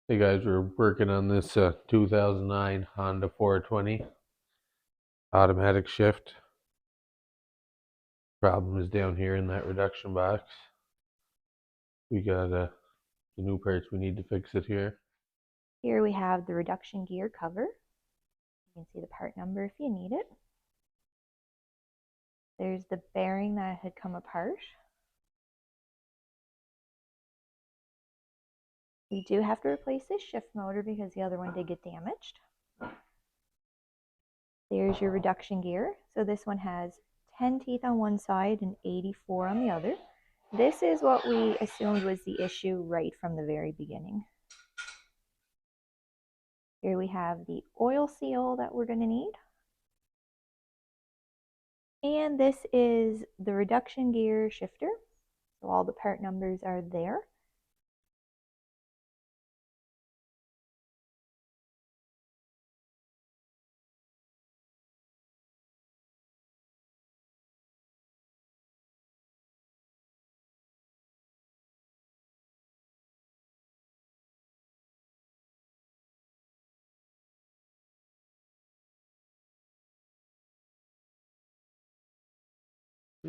Hey guys, we're working on this 2009 Honda 420 automatic shift. Problem is down here in that reduction box. We got the new parts we need to fix it here. Here we have the reduction gear cover. You can see the part number if you need it. There's the bearing that had come apart. We do have to replace this shift motor because the other one did get damaged. There's your reduction gear. So this one has 10 teeth on one side and 84 on the other. This is what we assumed was the issue right from the very beginning. Here we have the oil seal that we're going to need. And this is the reduction gear shifter. So all the part numbers are there.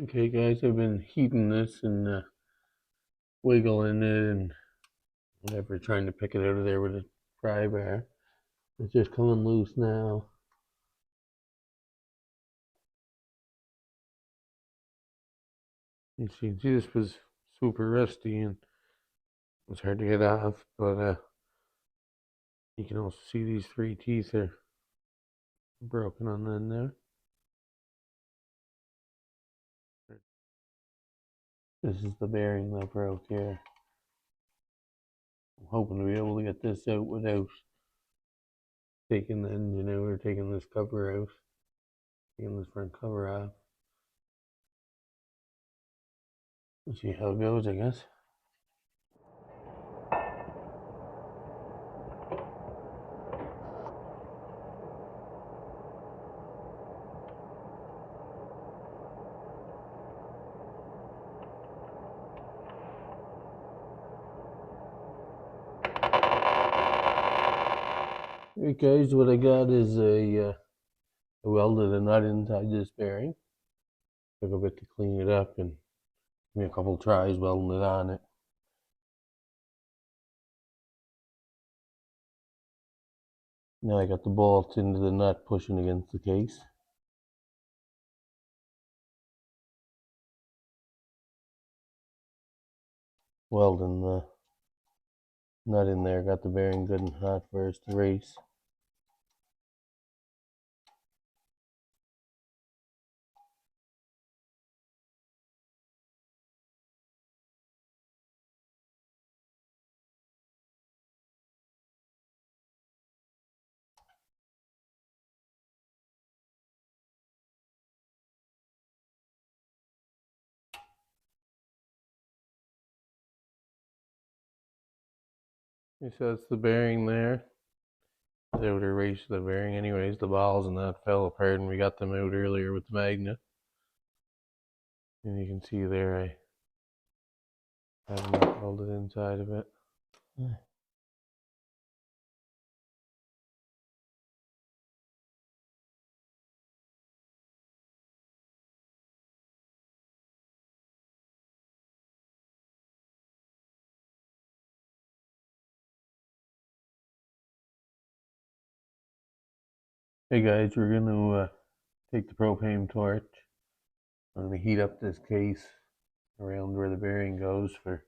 Okay guys, I've been heating this and wiggling it and whatever, trying to pick it out of there with a pry bar. It's just coming loose now. You see this was super rusty and it was hard to get off, but you can also see these three teeth are broken on the end there. This is the bearing that broke here. I'm hoping to be able to get this out without taking the engine out or taking this cover out, taking this front cover off. We'll see how it goes, I guess. Alright guys, what I got is I welded a nut inside this bearing. Took a bit to clean it up and give me a couple tries welding it on it. Now I got the bolt into the nut pushing against the case. Welding the nut in there, got the bearing good and hot first to race. So that's the bearing there. I was able to erase the bearing anyways, the balls and that fell apart and we got them out earlier with the magnet. And you can see there I have a nut welded inside of it. Hey guys, we're gonna take the propane torch. I'm gonna heat up this case around where the bearing goes for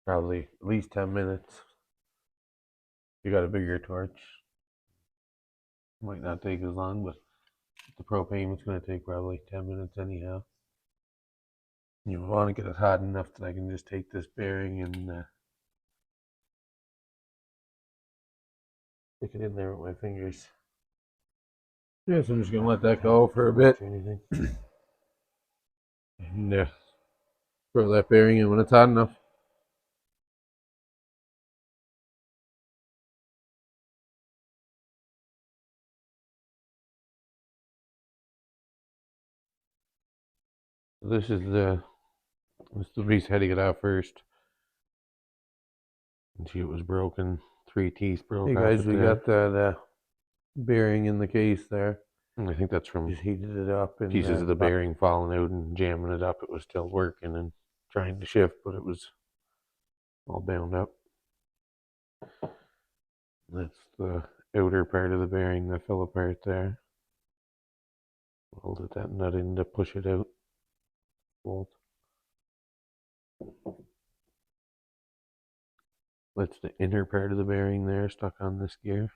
probably at least 10 minutes. If you got a bigger torch, it might not take as long, but the propane it's gonna take probably 10 minutes anyhow. You want to get it hot enough that I can just take this bearing and stick it in there with my fingers. Yeah, so I'm just gonna let that go for a bit. And throw that bearing in when it's hot enough. This is the piece heading it out first. And see, it was broken. 3 teeth broke. Hey guys, we got that bearing in the case there. I think that's from Just heated it up and pieces of the bearing falling out and jamming it up. It was still working and trying to shift, but it was all bound up. That's the outer part of the bearing that fell apart there. Welded that nut in to push it out. Bolt. That's the inner part of the bearing there stuck on this gear.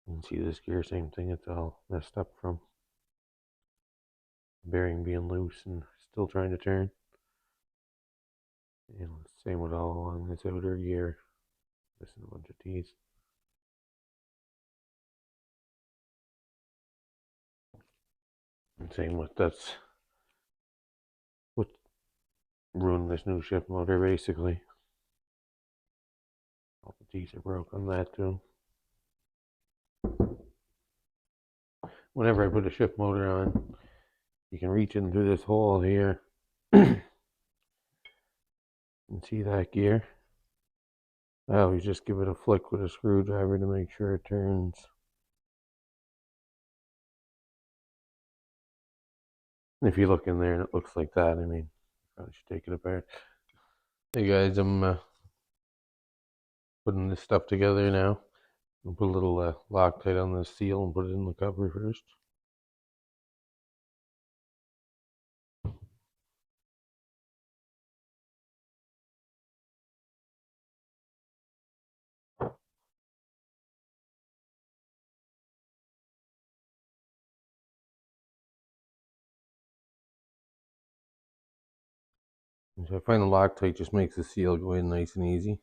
You can see this gear, same thing, it's all messed up from the bearing being loose and still trying to turn. And same with all along this outer gear. Missing a bunch of teeth. And same with that's what ruined this new shift motor basically. All the teeth are broke on that too. Whenever I put a shift motor on, you can reach in through this hole here and see that gear. I always just give it a flick with a screwdriver to make sure it turns. If you look in there and it looks like that, I mean, probably should take it apart. Hey guys, I'm putting this stuff together now. I'll put a little Loctite on this seal and put it in the cover first. So I find the Loctite just makes the seal go in nice and easy.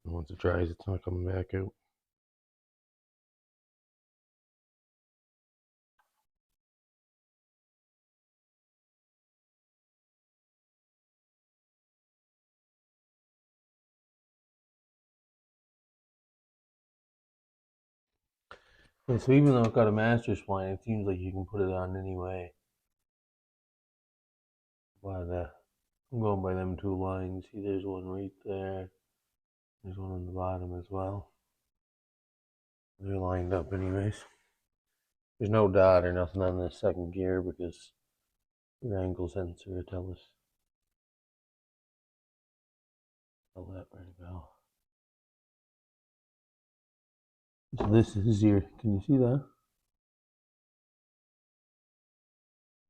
And once it dries, it's not coming back out. And so even though it's got a master spline, it seems like you can put it on anyway. But I'm going by them 2 lines. See, there's one right there. There's one on the bottom as well. They're lined up anyways. There's no dot or nothing on this second gear because your angle sensor will tell that where to go. So this is your, can you see that?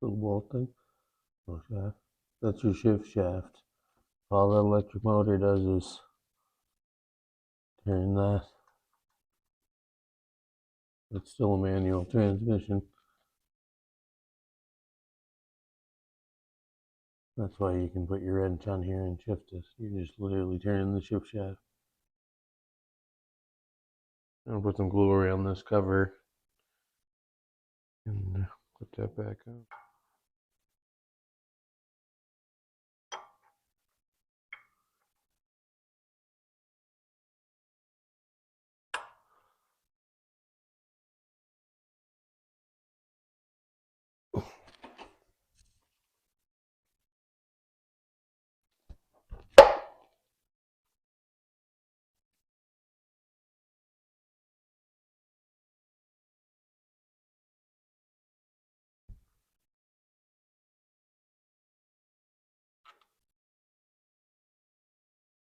Little bolt thing? Oh, shaft. That's your shift shaft. All that electric motor does is turn that. It's still a manual transmission. That's why you can put your wrench on here and shift this. You're just literally turning the shift shaft. I'll put some glue around this cover and put that back up.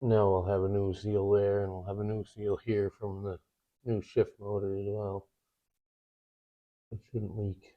Now we'll have a new seal there, and we'll have a new seal here from the new shift motor as well. It shouldn't leak.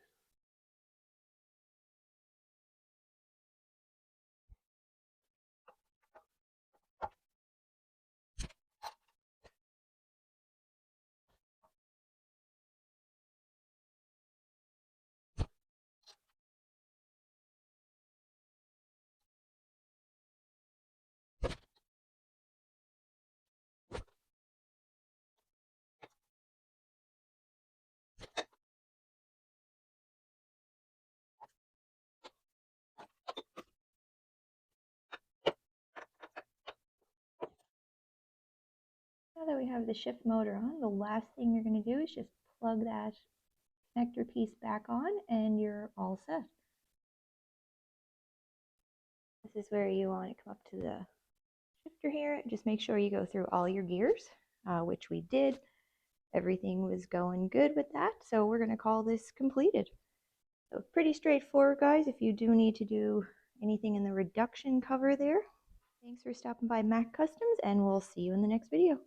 Now that we have the shift motor on, the last thing you're going to do is just plug that connector piece back on and you're all set. This is where you want to come up to the shifter here. Just make sure you go through all your gears, which we did. Everything was going good with that, so we're going to call this completed. So pretty straightforward, guys. If you do need to do anything in the reduction cover there, thanks for stopping by Maccustoms, and we'll see you in the next video.